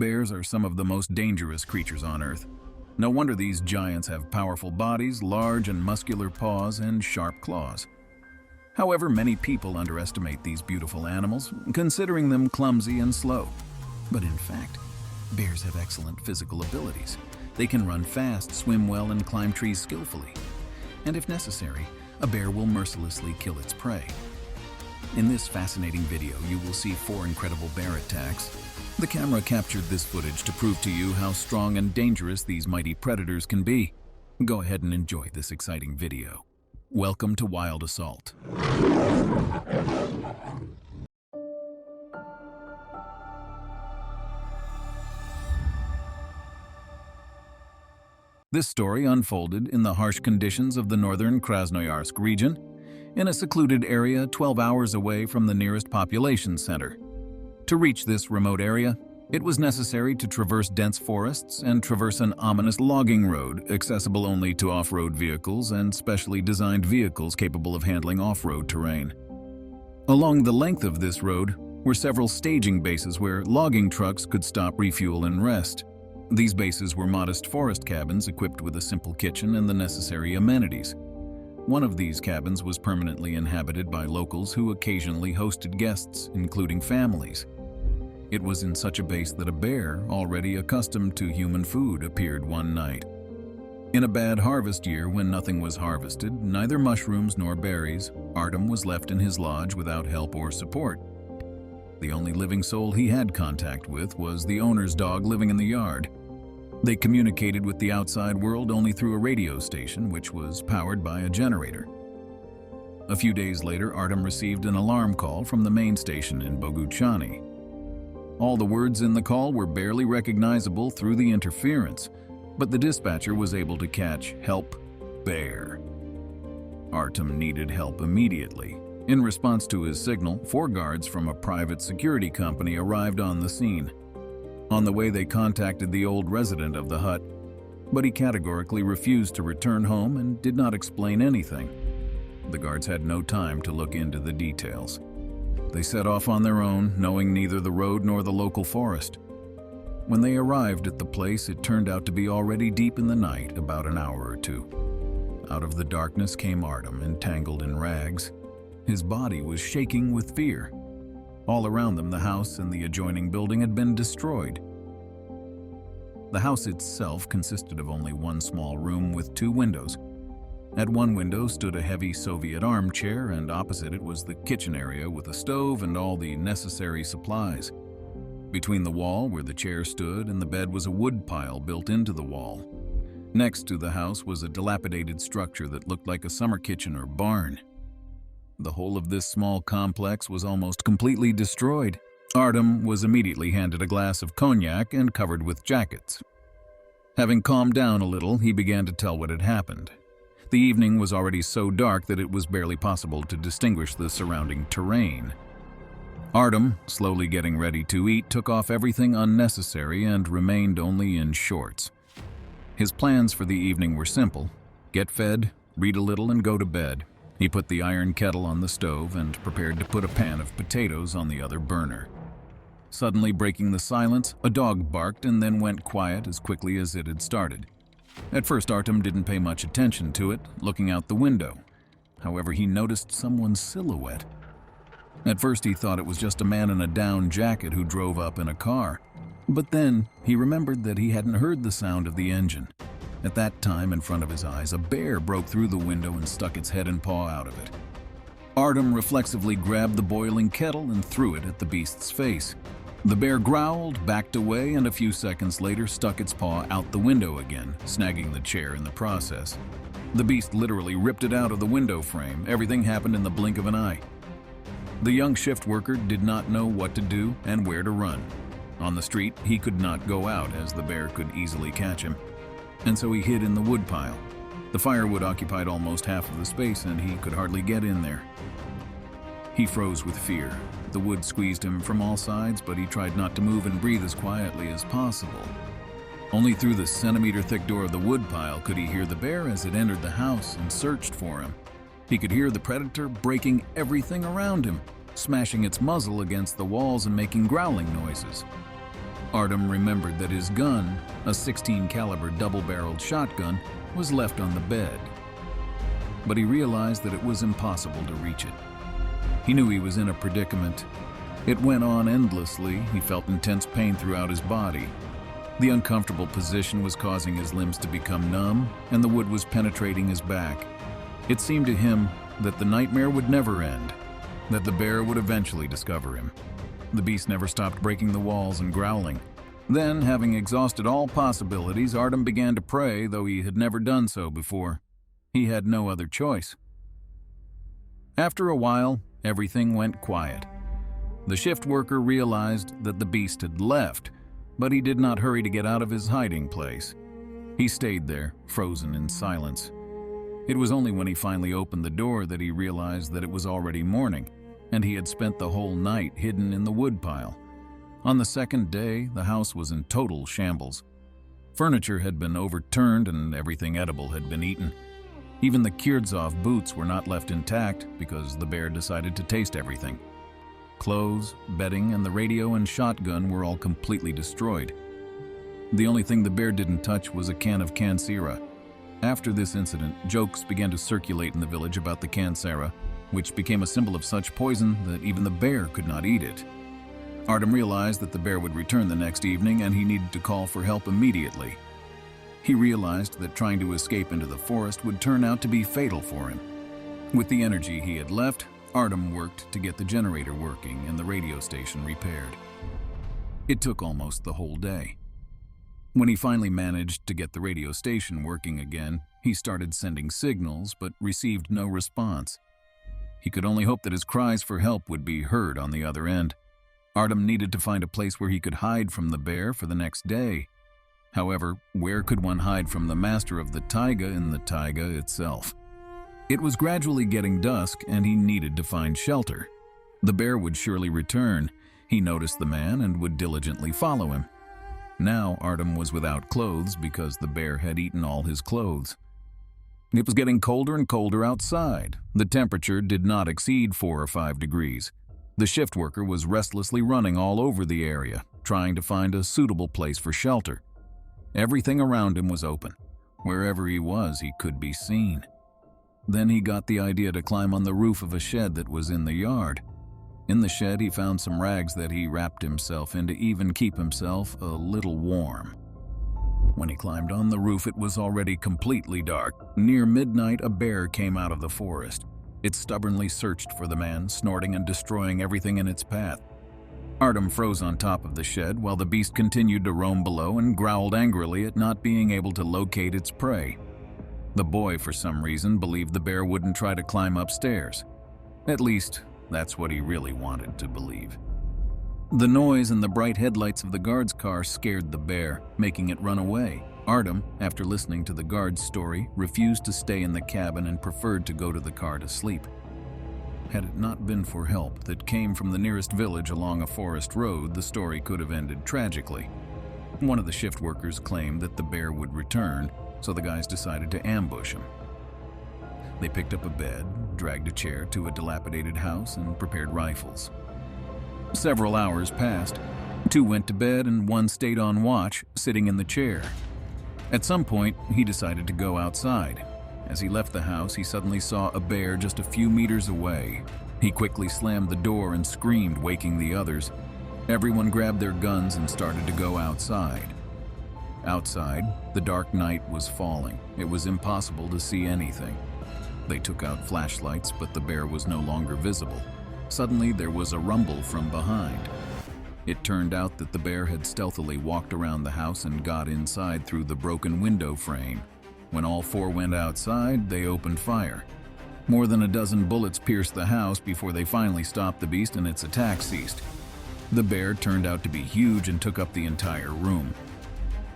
Bears are some of the most dangerous creatures on Earth. No wonder these giants have powerful bodies, large and muscular paws, and sharp claws. However, many people underestimate these beautiful animals, considering them clumsy and slow. But in fact, bears have excellent physical abilities. They can run fast, swim well, and climb trees skillfully. And if necessary, a bear will mercilessly kill its prey. In this fascinating video, you will see 4 incredible bear attacks. The camera captured this footage to prove to you how strong and dangerous these mighty predators can be. Go ahead and enjoy this exciting video. Welcome to Wild Assault. This story unfolded in the harsh conditions of the northern Krasnoyarsk region, in a secluded area 12 hours away from the nearest population center. To reach this remote area, it was necessary to traverse dense forests and traverse an ominous logging road, accessible only to off-road vehicles and specially designed vehicles capable of handling off-road terrain. Along the length of this road were several staging bases where logging trucks could stop, refuel, and rest. These bases were modest forest cabins equipped with a simple kitchen and the necessary amenities. One of these cabins was permanently inhabited by locals who occasionally hosted guests, including families. It was in such a base that a bear, already accustomed to human food, appeared one night. In a bad harvest year when nothing was harvested, neither mushrooms nor berries, Artem was left in his lodge without help or support. The only living soul he had contact with was the owner's dog living in the yard. They communicated with the outside world only through a radio station, which was powered by a generator. A few days later, Artem received an alarm call from the main station in Boguchany. All the words in the call were barely recognizable through the interference, but the dispatcher was able to catch "Help, Bear." Artem needed help immediately. In response to his signal, 4 guards from a private security company arrived on the scene. On the way, they contacted the old resident of the hut, but he categorically refused to return home and did not explain anything. The guards had no time to look into the details. They set off on their own, knowing neither the road nor the local forest. When they arrived at the place, it turned out to be already deep in the night, about an hour or 2. Out of the darkness came Artem, entangled in rags. His body was shaking with fear. All around them, the house and the adjoining building had been destroyed. The house itself consisted of only one small room with 2 windows. At one window stood a heavy Soviet armchair, and opposite it was the kitchen area with a stove and all the necessary supplies. Between the wall where the chair stood and the bed was a wood pile built into the wall. Next to the house was a dilapidated structure that looked like a summer kitchen or barn. The whole of this small complex was almost completely destroyed. Artem was immediately handed a glass of cognac and covered with jackets. Having calmed down a little, he began to tell what had happened. The evening was already so dark that it was barely possible to distinguish the surrounding terrain. Artem, slowly getting ready to eat, took off everything unnecessary and remained only in shorts. His plans for the evening were simple: get fed, read a little, and go to bed. He put the iron kettle on the stove and prepared to put a pan of potatoes on the other burner. Suddenly breaking the silence, a dog barked and then went quiet as quickly as it had started. At first, Artem didn't pay much attention to it, looking out the window. However, he noticed someone's silhouette. At first, he thought it was just a man in a down jacket who drove up in a car. But then, he remembered that he hadn't heard the sound of the engine. At that time, in front of his eyes, a bear broke through the window and stuck its head and paw out of it. Artem reflexively grabbed the boiling kettle and threw it at the beast's face. The bear growled, backed away, and a few seconds later stuck its paw out the window again, snagging the chair in the process. The beast literally ripped it out of the window frame. Everything happened in the blink of an eye. The young shift worker did not know what to do and where to run. On the street, he could not go out as the bear could easily catch him, and so he hid in the wood pile. The firewood occupied almost half of the space and he could hardly get in there. He froze with fear. The wood squeezed him from all sides, but he tried not to move and breathe as quietly as possible. Only through the centimeter-thick door of the woodpile could he hear the bear as it entered the house and searched for him. He could hear the predator breaking everything around him, smashing its muzzle against the walls and making growling noises. Artem remembered that his gun, a 16 caliber double-barreled shotgun, was left on the bed. But he realized that it was impossible to reach it. He knew he was in a predicament. It went on endlessly. He felt intense pain throughout his body. The uncomfortable position was causing his limbs to become numb, and the wood was penetrating his back. It seemed to him that the nightmare would never end, that the bear would eventually discover him. The beast never stopped breaking the walls and growling. Then, having exhausted all possibilities, Artem began to pray, though he had never done so before. He had no other choice. After a while, everything went quiet. The shift worker realized that the beast had left, but he did not hurry to get out of his hiding place. He stayed there, frozen in silence. It was only when he finally opened the door that he realized that it was already morning, and he had spent the whole night hidden in the woodpile. On the second day, the house was in total shambles. Furniture had been overturned and everything edible had been eaten. Even the cured-off boots were not left intact because the bear decided to taste everything. Clothes, bedding, and the radio and shotgun were all completely destroyed. The only thing the bear didn't touch was a can of cansera. After this incident, jokes began to circulate in the village about the cansera, which became a symbol of such poison that even the bear could not eat it. Artem realized that the bear would return the next evening and he needed to call for help immediately. He realized that trying to escape into the forest would turn out to be fatal for him. With the energy he had left, Artem worked to get the generator working and the radio station repaired. It took almost the whole day. When he finally managed to get the radio station working again, he started sending signals but received no response. He could only hope that his cries for help would be heard on the other end. Artem needed to find a place where he could hide from the bear for the next day. However, where could one hide from the master of the taiga in the taiga itself? It was gradually getting dusk, and he needed to find shelter. The bear would surely return. He noticed the man and would diligently follow him. Now Artem was without clothes because the bear had eaten all his clothes. It was getting colder and colder outside. The temperature did not exceed 4 or 5 degrees. The shift worker was restlessly running all over the area, trying to find a suitable place for shelter. Everything around him was open. Wherever he was, he could be seen. Then he got the idea to climb on the roof of a shed that was in the yard. In the shed, he found some rags that he wrapped himself in to even keep himself a little warm. When he climbed on the roof, it was already completely dark. Near midnight, a bear came out of the forest. It stubbornly searched for the man, snorting and destroying everything in its path. Artem froze on top of the shed while the beast continued to roam below and growled angrily at not being able to locate its prey. The boy, for some reason, believed the bear wouldn't try to climb upstairs. At least, that's what he really wanted to believe. The noise and the bright headlights of the guard's car scared the bear, making it run away. Artem, after listening to the guard's story, refused to stay in the cabin and preferred to go to the car to sleep. Had it not been for help that came from the nearest village along a forest road, the story could have ended tragically. One of the shift workers claimed that the bear would return, so the guys decided to ambush him. They picked up a bed, dragged a chair to a dilapidated house, and prepared rifles. Several hours passed. 2 went to bed and 1 stayed on watch, sitting in the chair. At some point, he decided to go outside. As he left the house, he suddenly saw a bear just a few meters away. He quickly slammed the door and screamed, waking the others. Everyone grabbed their guns and started to go outside. Outside, the dark night was falling. It was impossible to see anything. They took out flashlights, but the bear was no longer visible. Suddenly, there was a rumble from behind. It turned out that the bear had stealthily walked around the house and got inside through the broken window frame. When all 4 went outside, they opened fire. More than a dozen bullets pierced the house before they finally stopped the beast and its attack ceased. The bear turned out to be huge and took up the entire room.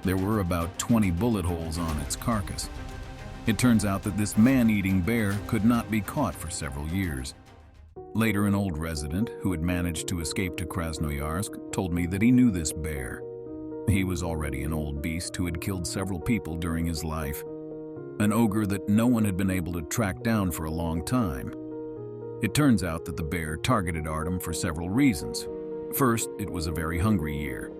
There were about 20 bullet holes on its carcass. It turns out that this man-eating bear could not be caught for several years. Later, an old resident who had managed to escape to Krasnoyarsk told me that he knew this bear. He was already an old beast who had killed several people during his life. An ogre that no one had been able to track down for a long time. It turns out that the bear targeted Artem for several reasons. First, it was a very hungry year.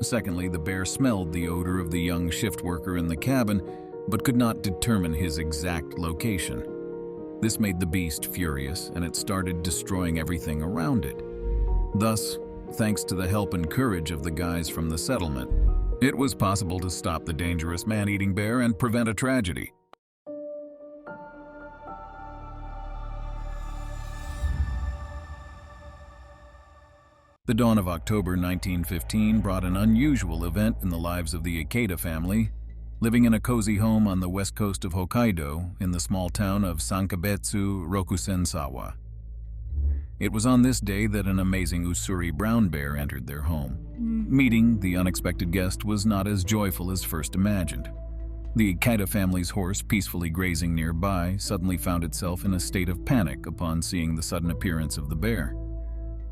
Secondly, the bear smelled the odor of the young shift worker in the cabin, but could not determine his exact location. This made the beast furious, and it started destroying everything around it. Thus, thanks to the help and courage of the guys from the settlement, it was possible to stop the dangerous man-eating bear and prevent a tragedy. The dawn of October 1915 brought an unusual event in the lives of the Ikeda family, living in a cozy home on the west coast of Hokkaido in the small town of Sanketsu, Rokusensawa. It was on this day that an amazing Usuri brown bear entered their home. Meeting the unexpected guest was not as joyful as first imagined. The Ikeda family's horse, peacefully grazing nearby, suddenly found itself in a state of panic upon seeing the sudden appearance of the bear.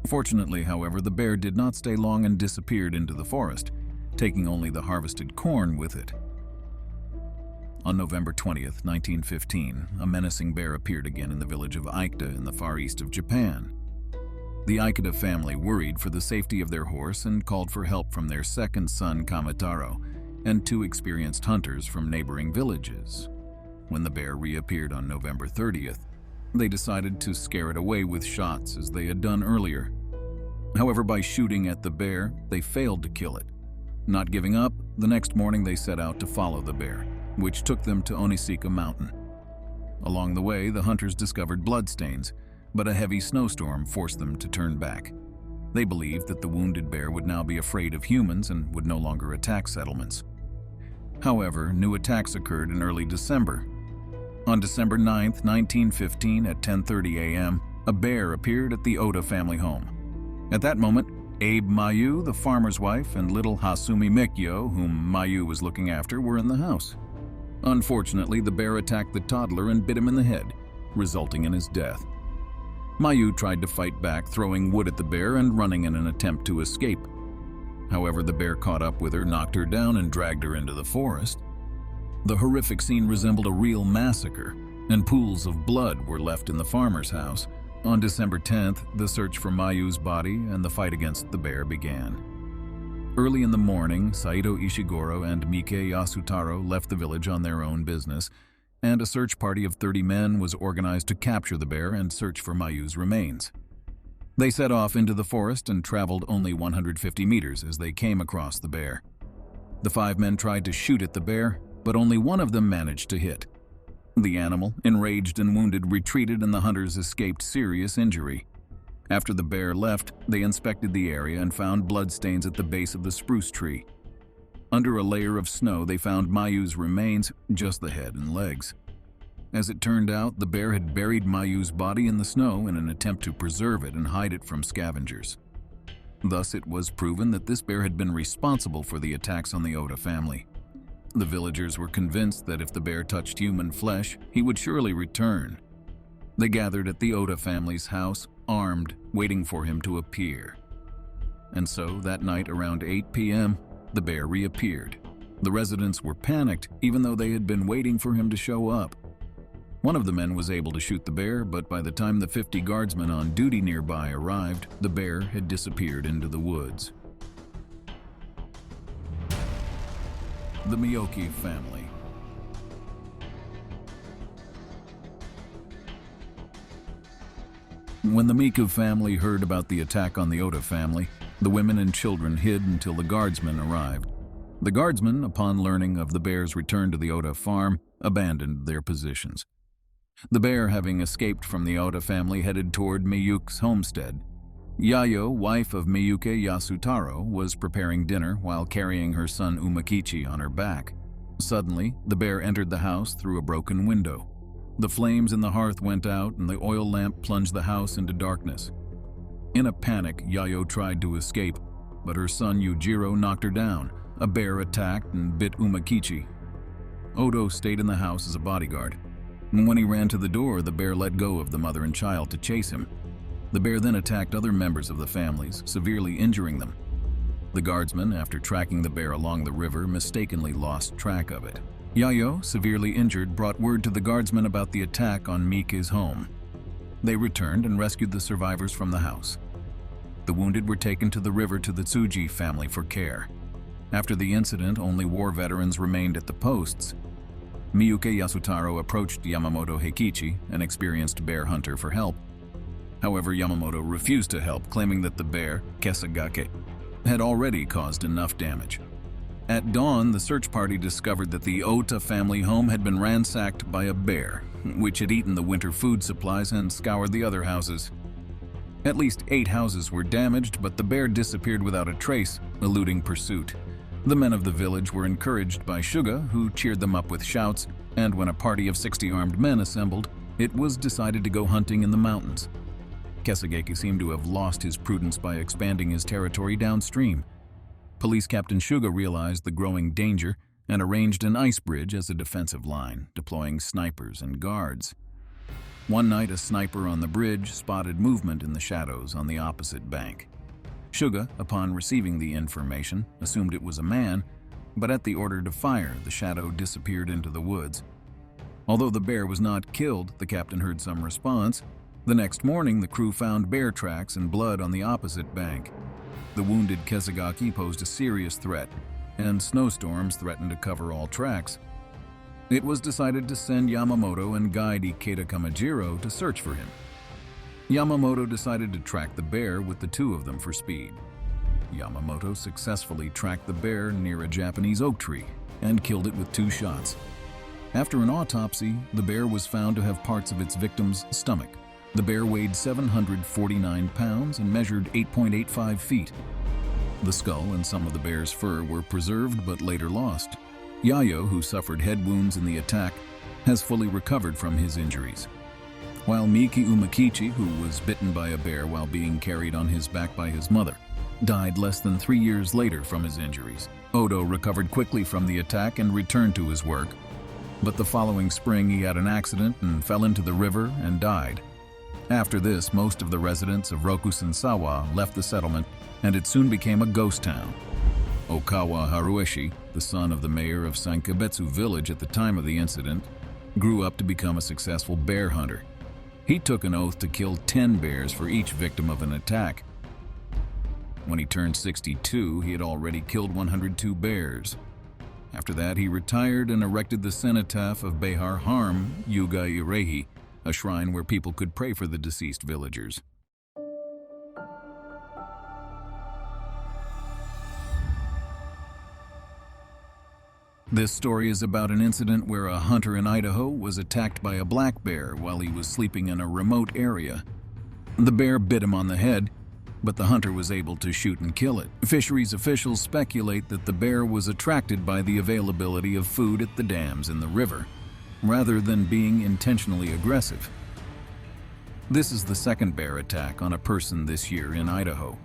Fortunately, however, the bear did not stay long and disappeared into the forest, taking only the harvested corn with it. On November 20th, 1915, a menacing bear appeared again in the village of Ikeda in the far east of Japan. The Ikeda family worried for the safety of their horse and called for help from their second son Kamataro and 2 experienced hunters from neighboring villages. When the bear reappeared on November 30th, they decided to scare it away with shots as they had done earlier. However, by shooting at the bear, they failed to kill it. Not giving up, the next morning they set out to follow the bear, which took them to Onisika Mountain. Along the way, the hunters discovered bloodstains, but a heavy snowstorm forced them to turn back. They believed that the wounded bear would now be afraid of humans and would no longer attack settlements. However, new attacks occurred in early December. On December 9, 1915, at 10:30 a.m., a bear appeared at the Oda family home. At that moment, Abe Mayu, the farmer's wife, and little Hasumi Mikyo, whom Mayu was looking after, were in the house. Unfortunately, the bear attacked the toddler and bit him in the head, resulting in his death. Mayu tried to fight back, throwing wood at the bear and running in an attempt to escape. However, the bear caught up with her, knocked her down, and dragged her into the forest. The horrific scene resembled a real massacre, and pools of blood were left in the farmer's house. On December 10th, the search for Mayu's body and the fight against the bear began. Early in the morning, Saito Ishiguro and Mike Yasutaro left the village on their own business, and a search party of 30 men was organized to capture the bear and search for Mayu's remains. They set off into the forest and traveled only 150 meters as they came across the bear. The 5 men tried to shoot at the bear, but only one of them managed to hit. The animal, enraged and wounded, retreated and the hunters escaped serious injury. After the bear left, they inspected the area and found bloodstains at the base of the spruce tree. Under a layer of snow, they found Mayu's remains, just the head and legs. As it turned out, the bear had buried Mayu's body in the snow in an attempt to preserve it and hide it from scavengers. Thus, it was proven that this bear had been responsible for the attacks on the Oda family. The villagers were convinced that if the bear touched human flesh, he would surely return. They gathered at the Oda family's house, armed, waiting for him to appear. And so, that night around 8 p.m., the bear reappeared. The residents were panicked, even though they had been waiting for him to show up. One of the men was able to shoot the bear, but by the time the 50 guardsmen on duty nearby arrived, the bear had disappeared into the woods. The Miyoki family. When the Miku family heard about the attack on the Oda family, the women and children hid until the guardsmen arrived. The guardsmen, upon learning of the bear's return to the Oda farm, abandoned their positions. The bear, having escaped from the Oda family, headed toward Miyuki's homestead. Yayo, wife of Miyuki Yasutaro, was preparing dinner while carrying her son Umakichi on her back. Suddenly, the bear entered the house through a broken window. The flames in the hearth went out and the oil lamp plunged the house into darkness. In a panic, Yayo tried to escape, but her son Yujiro knocked her down. A bear attacked and bit Umakichi. Odo stayed in the house as a bodyguard. When he ran to the door, the bear let go of the mother and child to chase him. The bear then attacked other members of the families, severely injuring them. The guardsmen, after tracking the bear along the river, mistakenly lost track of it. Yayo, severely injured, brought word to the guardsmen about the attack on Mike's home. They returned and rescued the survivors from the house. The wounded were taken to the river to the Tsuji family for care. After the incident, only war veterans remained at the posts. Miyuke Yasutaro approached Yamamoto Heikichi, an experienced bear hunter, for help. However, Yamamoto refused to help, claiming that the bear, Kesagake, had already caused enough damage. At dawn, the search party discovered that the Ota family home had been ransacked by a bear, which had eaten the winter food supplies and scoured the other houses. At least 8 houses were damaged, but the bear disappeared without a trace, eluding pursuit. The men of the village were encouraged by Shuga, who cheered them up with shouts, and when a party of 60 armed men assembled, it was decided to go hunting in the mountains. Kesagake seemed to have lost his prudence by expanding his territory downstream. Police Captain Shuga realized the growing danger and arranged an ice bridge as a defensive line, deploying snipers and guards. One night, a sniper on the bridge spotted movement in the shadows on the opposite bank. Shuga, upon receiving the information, assumed it was a man, but at the order to fire, the shadow disappeared into the woods. Although the bear was not killed, the captain heard some response. The next morning, the crew found bear tracks and blood on the opposite bank. The wounded Kesagake posed a serious threat, and snowstorms threatened to cover all tracks. It was decided to send Yamamoto and guide Ikeda Kamajiro to search for him. Yamamoto decided to track the bear with the 2 of them for speed. Yamamoto successfully tracked the bear near a Japanese oak tree and killed it with 2 shots. After an autopsy, the bear was found to have parts of its victim's stomach. The bear weighed 749 pounds and measured 8.85 feet. The skull and some of the bear's fur were preserved but later lost. Yayo, who suffered head wounds in the attack, has fully recovered from his injuries. While Miki Umakichi, who was bitten by a bear while being carried on his back by his mother, died less than 3 years later from his injuries. Odo recovered quickly from the attack and returned to his work. But the following spring he had an accident and fell into the river and died. After this, most of the residents of Rokusensawa left the settlement, and it soon became a ghost town. Okawa Harueshi, the son of the mayor of Sanketsu village at the time of the incident, grew up to become a successful bear hunter. He took an oath to kill 10 bears for each victim of an attack. When he turned 62, he had already killed 102 bears. After that, he retired and erected the cenotaph of Behar Harm Yuga Irehi, a shrine where people could pray for the deceased villagers. This story is about an incident where a hunter in Idaho was attacked by a black bear while he was sleeping in a remote area. The bear bit him on the head, but the hunter was able to shoot and kill it. Fisheries officials speculate that the bear was attracted by the availability of food at the dams in the river, rather than being intentionally aggressive. This is the second bear attack on a person this year in Idaho.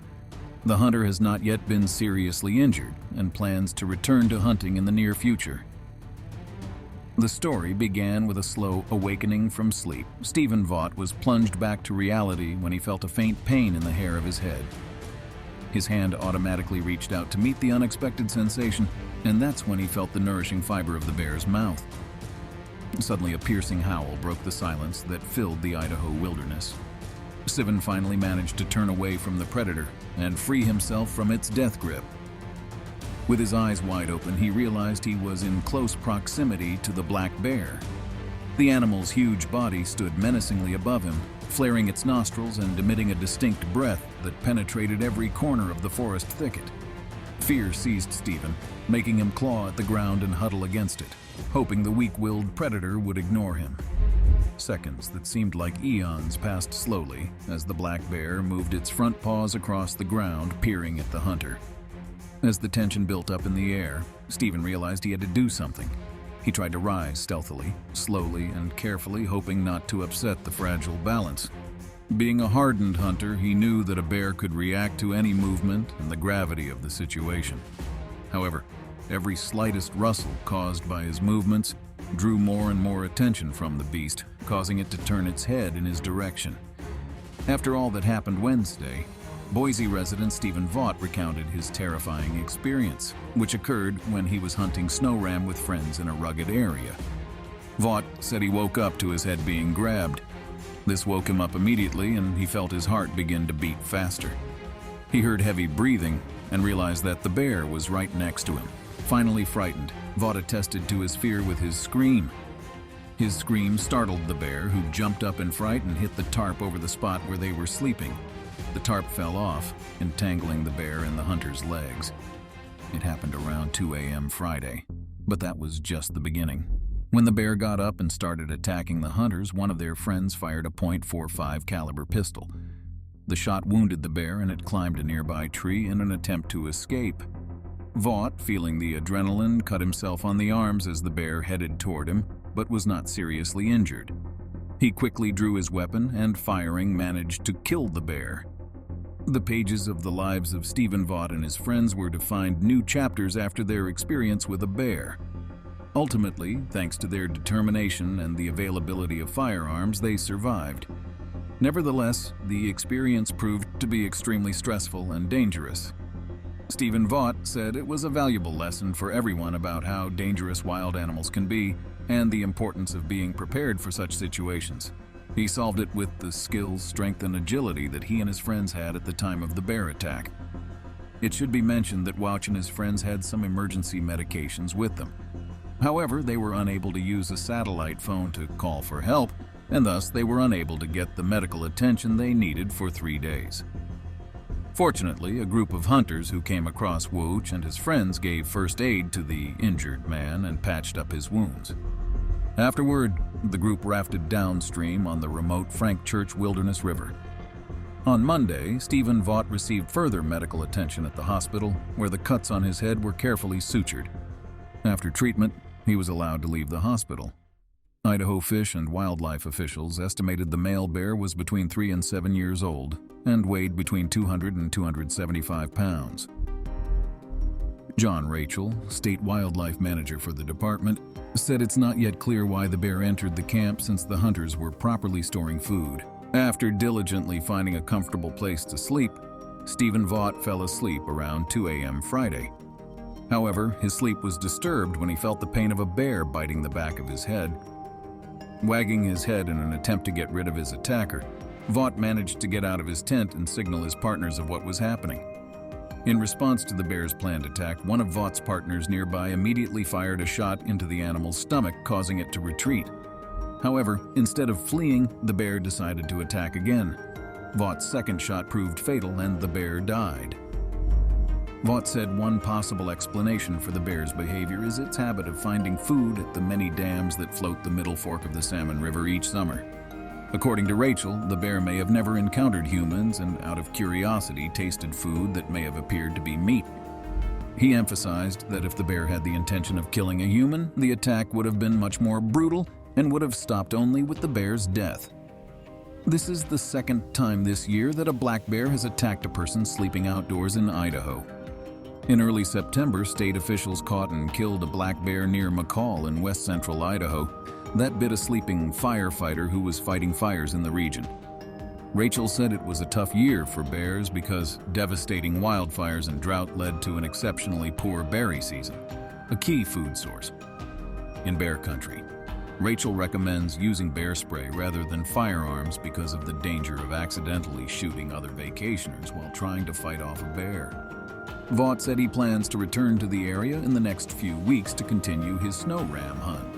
The hunter has not yet been seriously injured and plans to return to hunting in the near future. The story began with a slow awakening from sleep. Stephen Vaught was plunged back to reality when he felt a faint pain in the hair of his head. His hand automatically reached out to meet the unexpected sensation, and that's when he felt the nourishing fiber of the bear's mouth. Suddenly, a piercing howl broke the silence that filled the Idaho wilderness. Stephen finally managed to turn away from the predator and free himself from its death grip. With his eyes wide open, he realized he was in close proximity to the black bear. The animal's huge body stood menacingly above him, flaring its nostrils and emitting a distinct breath that penetrated every corner of the forest thicket. Fear seized Stephen, making him claw at the ground and huddle against it, hoping the weak-willed predator would ignore him. Seconds that seemed like eons passed slowly as the black bear moved its front paws across the ground, peering at the hunter. As the tension built up in the air, Stephen realized he had to do something. He tried to rise stealthily, slowly and carefully, hoping not to upset the fragile balance. Being a hardened hunter, he knew that a bear could react to any movement and the gravity of the situation. However, every slightest rustle caused by his movements drew more and more attention from the beast, causing it to turn its head in his direction. After all that happened Wednesday, Boise resident Stephen Vaught recounted his terrifying experience, which occurred when he was hunting snow ram with friends in a rugged area. Vaught said he woke up to his head being grabbed. This woke him up immediately, and he felt his heart begin to beat faster. He heard heavy breathing, and realized that the bear was right next to him. Finally frightened, Vaught attested to his fear with his scream. His scream startled the bear, who jumped up in fright and hit the tarp over the spot where they were sleeping. The tarp fell off, entangling the bear in the hunter's legs. It happened around 2 a.m. Friday, but that was just the beginning. When the bear got up and started attacking the hunters, one of their friends fired a .45 caliber pistol. The shot wounded the bear and it climbed a nearby tree in an attempt to escape. Vaught, feeling the adrenaline, cut himself on the arms as the bear headed toward him, but was not seriously injured. He quickly drew his weapon and, firing, managed to kill the bear. The pages of the lives of Stephen Vaught and his friends were to find new chapters after their experience with a bear. Ultimately, thanks to their determination and the availability of firearms, they survived. Nevertheless, the experience proved to be extremely stressful and dangerous. Stephen Vaught said it was a valuable lesson for everyone about how dangerous wild animals can be and the importance of being prepared for such situations. He solved it with the skill, strength, and agility that he and his friends had at the time of the bear attack. It should be mentioned that Vaught and his friends had some emergency medications with them. However, they were unable to use a satellite phone to call for help, and thus they were unable to get the medical attention they needed for 3 days. Fortunately, a group of hunters who came across Vaught and his friends gave first aid to the injured man and patched up his wounds. Afterward, the group rafted downstream on the remote Frank Church Wilderness River. On Monday, Stephen Vaught received further medical attention at the hospital, where the cuts on his head were carefully sutured. After treatment, he was allowed to leave the hospital. Idaho Fish and Wildlife officials estimated the male bear was between 3 and 7 years old and weighed between 200 and 275 pounds. John Rachel, state wildlife manager for the department, said it's not yet clear why the bear entered the camp since the hunters were properly storing food. After diligently finding a comfortable place to sleep, Stephen Vaught fell asleep around 2 a.m. Friday. However, his sleep was disturbed when he felt the pain of a bear biting the back of his head. Wagging his head in an attempt to get rid of his attacker, Vaught managed to get out of his tent and signal his partners of what was happening. In response to the bear's planned attack, one of Vaught's partners nearby immediately fired a shot into the animal's stomach, causing it to retreat. However, instead of fleeing, the bear decided to attack again. Vaught's second shot proved fatal and the bear died. Vaught said one possible explanation for the bear's behavior is its habit of finding food at the many dams that float the middle fork of the Salmon River each summer. According to Rachel, the bear may have never encountered humans and, out of curiosity, tasted food that may have appeared to be meat. He emphasized that if the bear had the intention of killing a human, the attack would have been much more brutal and would have stopped only with the bear's death. This is the second time this year that a black bear has attacked a person sleeping outdoors in Idaho. In early September, state officials caught and killed a black bear near McCall in west-central Idaho that bit a sleeping firefighter who was fighting fires in the region. Rachel said it was a tough year for bears because devastating wildfires and drought led to an exceptionally poor berry season, a key food source. In bear country, Rachel recommends using bear spray rather than firearms because of the danger of accidentally shooting other vacationers while trying to fight off a bear. Vaught said he plans to return to the area in the next few weeks to continue his snow ram hunt.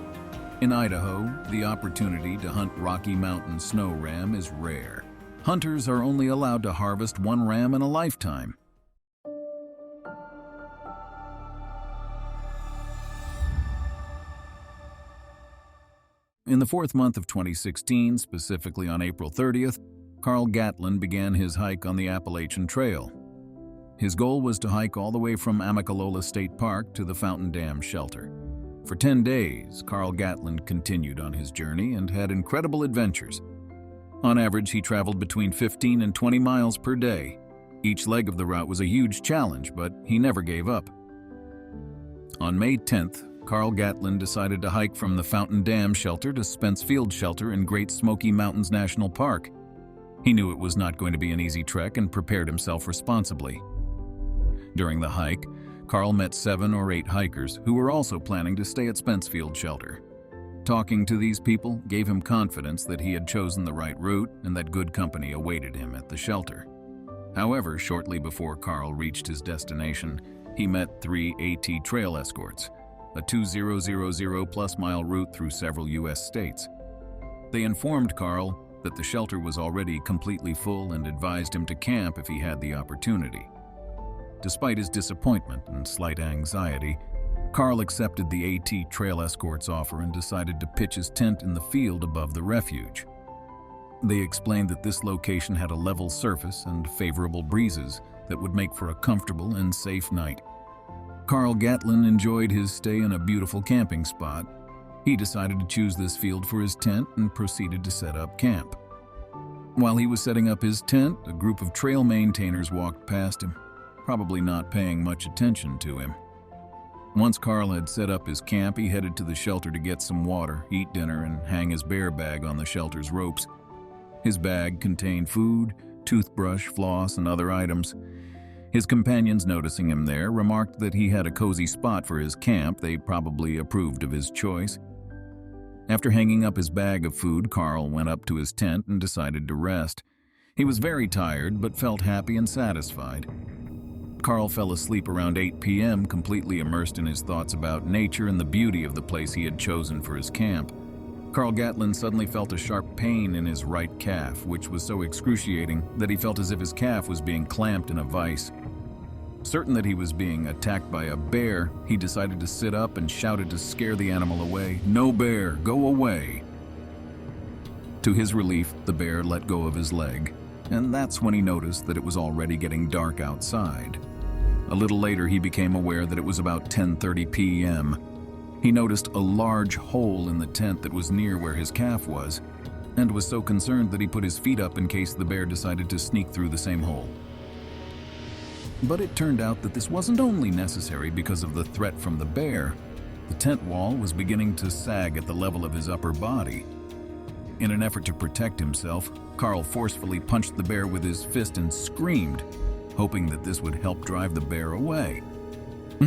In Idaho, the opportunity to hunt Rocky Mountain snow ram is rare. Hunters are only allowed to harvest one ram in a lifetime. In the fourth month of 2016, specifically on April 30th, Carl Gatlin began his hike on the Appalachian Trail. His goal was to hike all the way from Amicalola State Park to the Fountain Dam Shelter. For 10 days, Carl Gatlin continued on his journey and had incredible adventures. On average, he traveled between 15 and 20 miles per day. Each leg of the route was a huge challenge, but he never gave up. On May 10th, Carl Gatlin decided to hike from the Fountain Dam Shelter to Spence Field Shelter in Great Smoky Mountains National Park. He knew it was not going to be an easy trek and prepared himself responsibly. During the hike, Carl met 7 or 8 hikers who were also planning to stay at Spence Field Shelter. Talking to these people gave him confidence that he had chosen the right route and that good company awaited him at the shelter. However, shortly before Carl reached his destination, he met 3 AT trail escorts, a 2,000-plus-mile route through several U.S. states. They informed Carl that the shelter was already completely full and advised him to camp if he had the opportunity. Despite his disappointment and slight anxiety, Carl accepted the AT trail escort's offer and decided to pitch his tent in the field above the refuge. They explained that this location had a level surface and favorable breezes that would make for a comfortable and safe night. Carl Gatlin enjoyed his stay in a beautiful camping spot. He decided to choose this field for his tent and proceeded to set up camp. While he was setting up his tent, a group of trail maintainers walked past him, probably not paying much attention to him. Once Carl had set up his camp, he headed to the shelter to get some water, eat dinner, and hang his bear bag on the shelter's ropes. His bag contained food, toothbrush, floss, and other items. His companions, noticing him there, remarked that he had a cozy spot for his camp. They probably approved of his choice. After hanging up his bag of food, Carl went up to his tent and decided to rest. He was very tired, but felt happy and satisfied. Carl fell asleep around 8 p.m., completely immersed in his thoughts about nature and the beauty of the place he had chosen for his camp. Carl Gatlin suddenly felt a sharp pain in his right calf, which was so excruciating that he felt as if his calf was being clamped in a vise. Certain that he was being attacked by a bear, he decided to sit up and shouted to scare the animal away, "No bear, go away!" To his relief, the bear let go of his leg, and that's when he noticed that it was already getting dark outside. A little later, he became aware that it was about 10:30 p.m. He noticed a large hole in the tent that was near where his calf was, and was so concerned that he put his feet up in case the bear decided to sneak through the same hole. But it turned out that this wasn't only necessary because of the threat from the bear. The tent wall was beginning to sag at the level of his upper body. In an effort to protect himself, Carl forcefully punched the bear with his fist and screamed, hoping that this would help drive the bear away.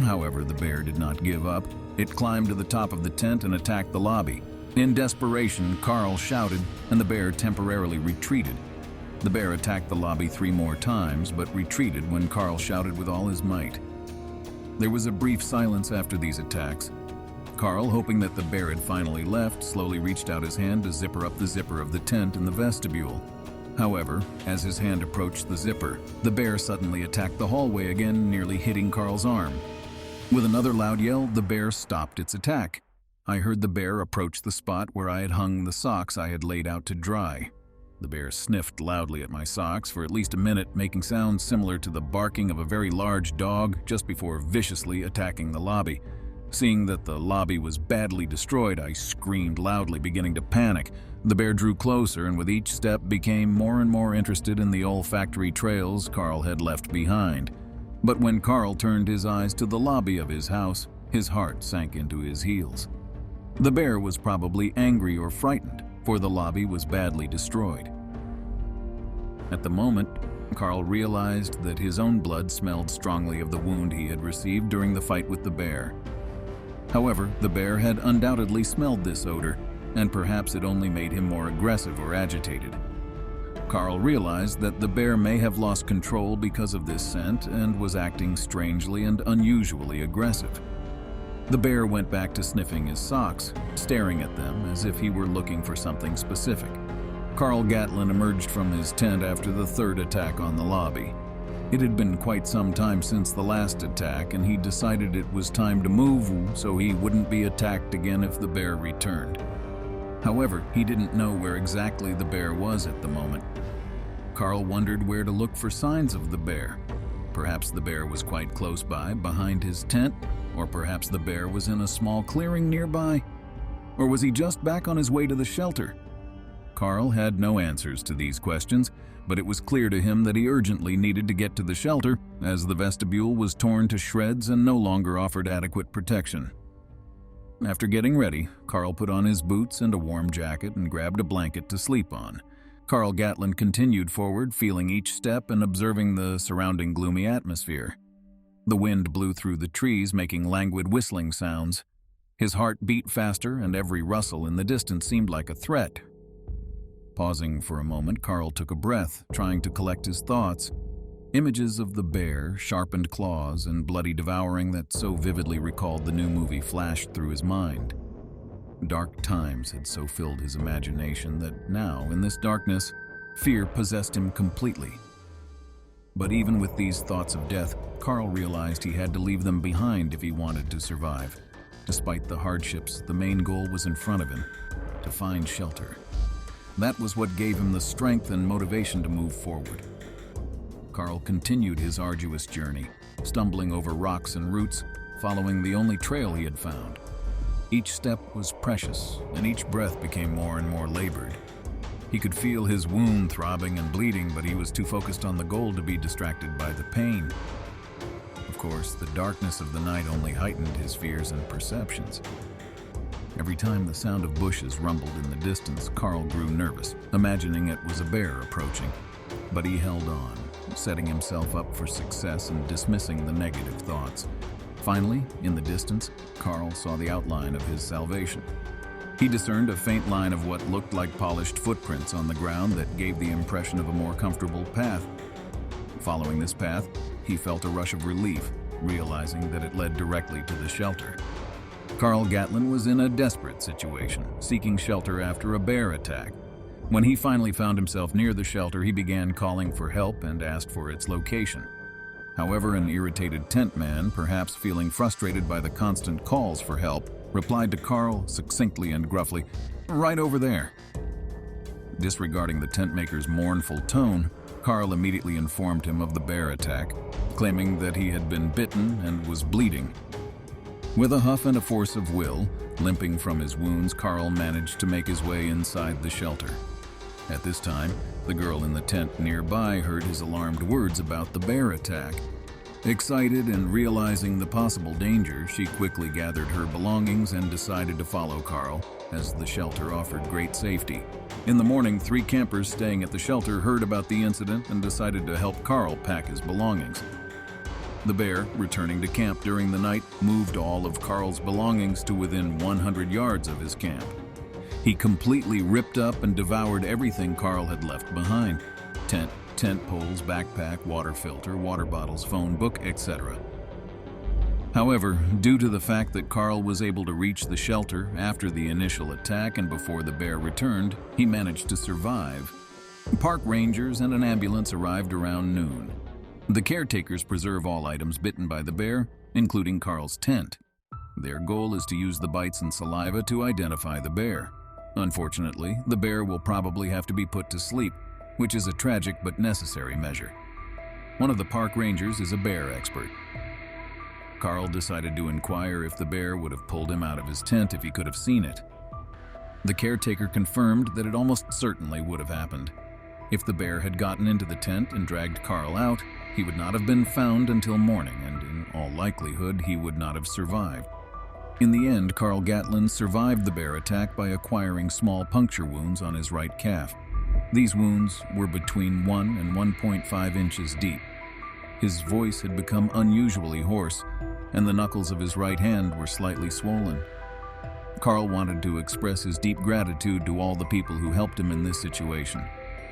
However, the bear did not give up. It climbed to the top of the tent and attacked the lobby. In desperation, Carl shouted, and the bear temporarily retreated. The bear attacked the lobby 3 more times, but retreated when Carl shouted with all his might. There was a brief silence after these attacks. Carl, hoping that the bear had finally left, slowly reached out his hand to zipper up the zipper of the tent in the vestibule. However, as his hand approached the zipper, the bear suddenly attacked the hallway again, nearly hitting Carl's arm. With another loud yell, the bear stopped its attack. I heard the bear approach the spot where I had hung the socks I had laid out to dry. The bear sniffed loudly at my socks for at least a minute, making sounds similar to the barking of a very large dog just before viciously attacking the lobby. Seeing that the lobby was badly destroyed, I screamed loudly, beginning to panic. The bear drew closer and with each step became more and more interested in the olfactory trails Carl had left behind. But when Carl turned his eyes to the lobby of his house, his heart sank into his heels. The bear was probably angry or frightened, for the lobby was badly destroyed. At the moment, Carl realized that his own blood smelled strongly of the wound he had received during the fight with the bear. However, the bear had undoubtedly smelled this odor, and perhaps it only made him more aggressive or agitated. Carl realized that the bear may have lost control because of this scent and was acting strangely and unusually aggressive. The bear went back to sniffing his socks, staring at them as if he were looking for something specific. Carl Gatlin emerged from his tent after the 3rd attack on the lobby. It had been quite some time since the last attack, and he decided it was time to move so he wouldn't be attacked again if the bear returned. However, he didn't know where exactly the bear was at the moment. Carl wondered where to look for signs of the bear. Perhaps the bear was quite close by, behind his tent, or perhaps the bear was in a small clearing nearby. Or was he just back on his way to the shelter? Carl had no answers to these questions, but it was clear to him that he urgently needed to get to the shelter, as the vestibule was torn to shreds and no longer offered adequate protection. After getting ready, Carl put on his boots and a warm jacket and grabbed a blanket to sleep on. Carl Gatlin continued forward, feeling each step and observing the surrounding gloomy atmosphere. The wind blew through the trees, making languid whistling sounds. His heart beat faster, and every rustle in the distance seemed like a threat. Pausing for a moment, Carl took a breath, trying to collect his thoughts. Images of the bear, sharpened claws, and bloody devouring that so vividly recalled the new movie flashed through his mind. Dark times had so filled his imagination that now, in this darkness, fear possessed him completely. But even with these thoughts of death, Carl realized he had to leave them behind if he wanted to survive. Despite the hardships, the main goal was in front of him: to find shelter. That was what gave him the strength and motivation to move forward. Carl continued his arduous journey, stumbling over rocks and roots, following the only trail he had found. Each step was precious, and each breath became more and more labored. He could feel his wound throbbing and bleeding, but he was too focused on the goal to be distracted by the pain. Of course, the darkness of the night only heightened his fears and perceptions. Every time the sound of bushes rumbled in the distance, Carl grew nervous, imagining it was a bear approaching. But he held on, setting himself up for success and dismissing the negative thoughts. Finally, in the distance, Carl saw the outline of his salvation. He discerned a faint line of what looked like polished footprints on the ground that gave the impression of a more comfortable path. Following this path, he felt a rush of relief, realizing that it led directly to the shelter. Carl Gatlin was in a desperate situation, seeking shelter after a bear attack. When he finally found himself near the shelter, he began calling for help and asked for its location. However, an irritated tent man, perhaps feeling frustrated by the constant calls for help, replied to Carl succinctly and gruffly, "Right over there." Disregarding the tent maker's mournful tone, Carl immediately informed him of the bear attack, claiming that he had been bitten and was bleeding. With a huff and a force of will, limping from his wounds, Carl managed to make his way inside the shelter. At this time, the girl in the tent nearby heard his alarmed words about the bear attack. Excited and realizing the possible danger, she quickly gathered her belongings and decided to follow Carl, as the shelter offered great safety. In the morning, 3 campers staying at the shelter heard about the incident and decided to help Carl pack his belongings. The bear, returning to camp during the night, moved all of Carl's belongings to within 100 yards of his camp. He completely ripped up and devoured everything Carl had left behind: tent poles, backpack, water filter, water bottles, phone book, etc. However, due to the fact that Carl was able to reach the shelter after the initial attack and before the bear returned, he managed to survive. Park rangers and an ambulance arrived around noon. The caretakers preserve all items bitten by the bear, including Carl's tent. Their goal is to use the bites and saliva to identify the bear. Unfortunately, the bear will probably have to be put to sleep, which is a tragic but necessary measure. One of the park rangers is a bear expert. Carl decided to inquire if the bear would have pulled him out of his tent if he could have seen it. The caretaker confirmed that it almost certainly would have happened. If the bear had gotten into the tent and dragged Carl out, he would not have been found until morning, and in all likelihood, he would not have survived. In the end, Carl Gatlin survived the bear attack by acquiring small puncture wounds on his right calf. These wounds were between 1 and 1.5 inches deep. His voice had become unusually hoarse, and the knuckles of his right hand were slightly swollen. Carl wanted to express his deep gratitude to all the people who helped him in this situation.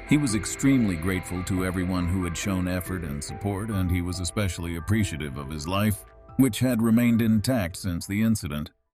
He was extremely grateful to everyone who had shown effort and support, and he was especially appreciative of his life, which had remained intact since the incident.